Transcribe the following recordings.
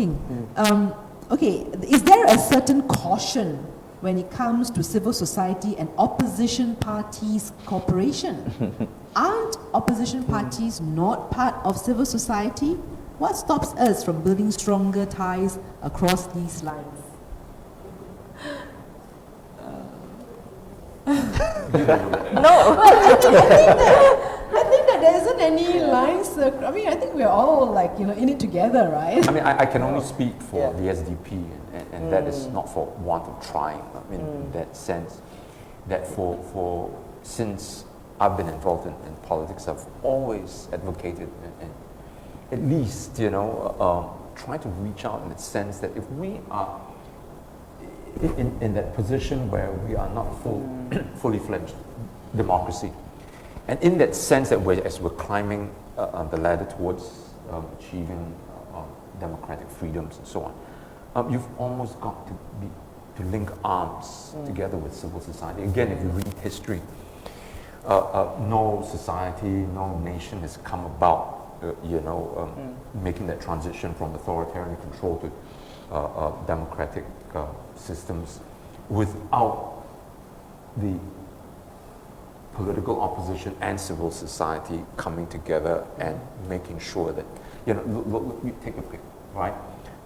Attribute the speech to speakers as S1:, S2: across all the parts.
S1: talking. Okay, is there a certain caution when it comes to civil society and opposition parties' cooperation? Aren't opposition parties not part of civil society? What stops us from building stronger ties across these lines?
S2: No.
S1: I think that there isn't any lines. I mean, I think we're all like, in it together, right?
S3: I mean, I can only speak for the SDP, and that is not for want of trying. I mean, in that sense, that since I've been involved in politics, I've always advocated and at least, try to reach out in the sense that if we are in that position where we are not fully fledged democracy, and in that sense that as we're climbing the ladder towards achieving democratic freedoms and so on, you've almost got to link arms together with civil society. Again, if you read history, no society, no nation has come about, making that transition from authoritarian control to democratic systems without the political opposition and civil society coming together and making sure that, look, you take a pick, right?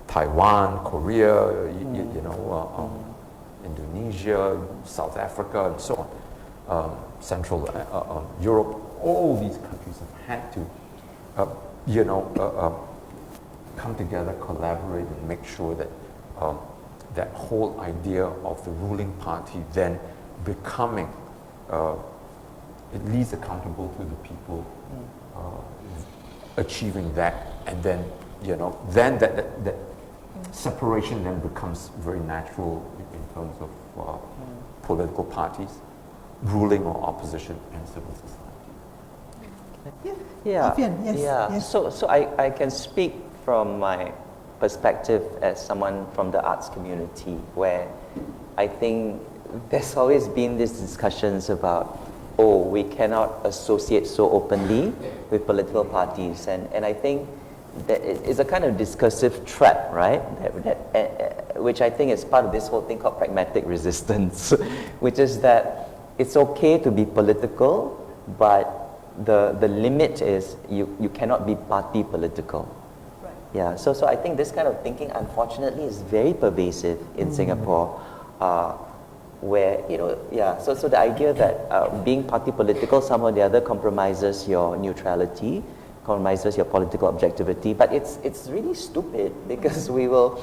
S3: Taiwan, Korea, Indonesia, South Africa, and so on, Central Europe, all these countries have had to, come together, collaborate, and make sure that that whole idea of the ruling party then becoming at least accountable to the people, achieving that, and then then that separation then becomes very natural in terms of political parties, ruling or opposition, and civil society.
S1: Yes.
S2: So I can speak from my perspective as someone from the arts community, where I think there's always been these discussions about, we cannot associate so openly with political parties, and I think that it's a kind of discursive trap, right? Which I think is part of this whole thing called pragmatic resistance, which is that it's okay to be political, but the limit is you cannot be party political.
S1: Right.
S2: Yeah. So I think this kind of thinking, unfortunately, is very pervasive in Singapore, where So the idea that being party political somehow or the other compromises your neutrality, compromises your political objectivity, but it's really stupid, because we will.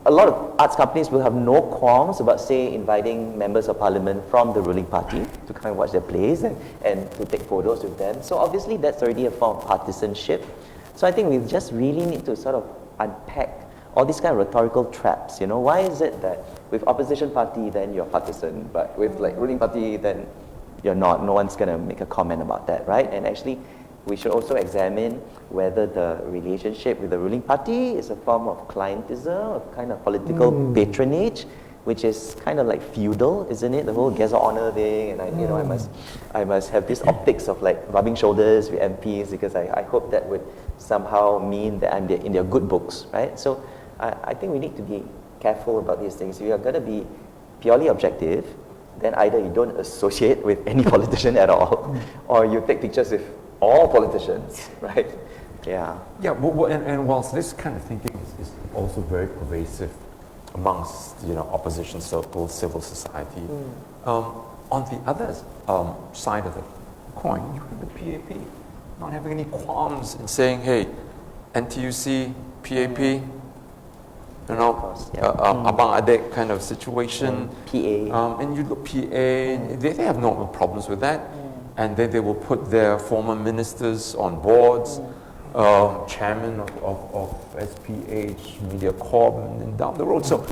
S2: A lot of arts companies will have no qualms about, say, inviting members of parliament from the ruling party to come and watch their plays and to take photos with them. So obviously that's already a form of partisanship. So I think we just really need to sort of unpack all these kind of rhetorical traps. Why is it that with opposition party then you're partisan, but with ruling party then you're not? No one's going to make a comment about that, right? And actually, we should also examine whether the relationship with the ruling party is a form of clientism, a kind of political patronage, which is kind of like feudal, isn't it? The whole guest of honor thing, and I must have this optics of rubbing shoulders with MPs, because I hope that would somehow mean that I'm in their good books, right? So I think we need to be careful about these things. If you are going to be purely objective, then either you don't associate with any politician at all, or you take pictures with all politicians, right? Yeah.
S3: Yeah, and whilst this kind of thinking is also very pervasive amongst opposition circles, civil society, on the other side of the coin, you have the PAP not having any qualms in saying, hey, NTUC, PAP, Abang Adik kind of situation.
S2: PA.
S3: And you look PA, they have no problems with that. And then they will put their former ministers on boards, chairman of SPH, Media Corp, and down the road. So,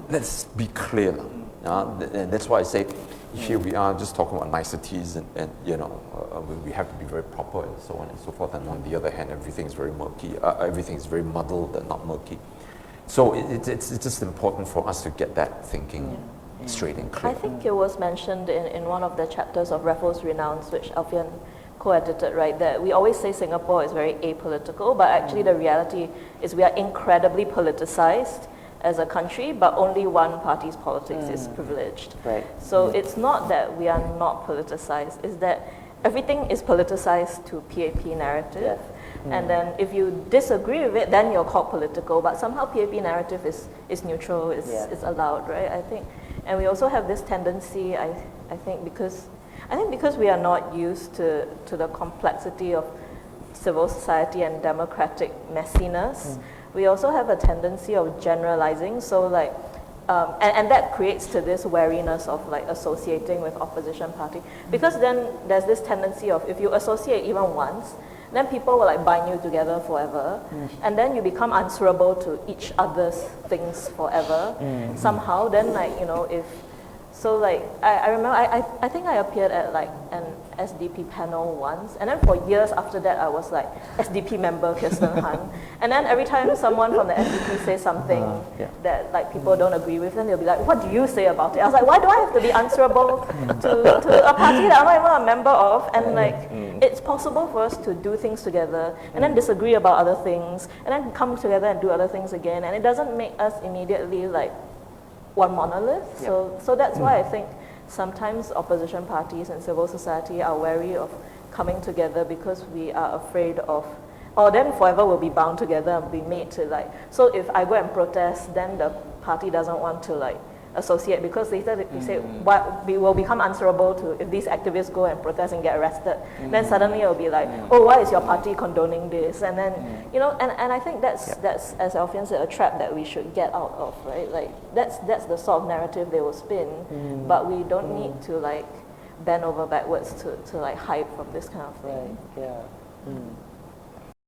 S3: let's be clear. And that's why I say, here we are just talking about niceties, and we have to be very proper and so on and so forth. And on the other hand, everything's very murky. Everything's very muddled and not murky. So it's just important for us to get that thinking straight and clear.
S4: I think it was mentioned in one of the chapters of Raffles Renounce, which Alfian co-edited, right, that we always say Singapore is very apolitical, but actually the reality is we are incredibly politicized as a country, but only one party's politics is privileged.
S2: Right.
S4: So it's not that we are not politicized, it's that everything is politicized to PAP narrative. And then if you disagree with it, then you're called political, but somehow PAP narrative is neutral, is allowed, right, I think. And we also have this tendency, I think because we are not used to the complexity of civil society and democratic messiness, we also have a tendency of generalizing. So like, and that creates to this wariness of like associating with opposition party. Because then there's this tendency of if you associate even once, then people will like bind you together forever, and then you become answerable to each other's things forever somehow. Then like, you know, if so like I remember I think I appeared at like an SDP panel once, and then for years after that I was like SDP member Kirsten Han, and then every time someone from the SDP says something that like people don't agree with, then they'll be like, what do you say about it? I was like, why do I have to be answerable to a party that I'm not even a member of? And like it's possible for us to do things together and then disagree about other things and then come together and do other things again, and it doesn't make us immediately like one monolith. So that's why I think sometimes opposition parties and civil society are wary of coming together, because we are afraid of, or then forever we'll be bound together and be made to like, so if I go and protest, then the party doesn't want to like associate, because later they say what we will become answerable to if these activists go and protest and get arrested. Then suddenly it'll be like, oh, why is your party condoning this? And then you know, and I think that's as Alfian said, a trap that we should get out of, right? Like that's the sort of narrative they will spin, but we don't need to like bend over backwards to like hide from this kind of thing.
S2: Right. Yeah.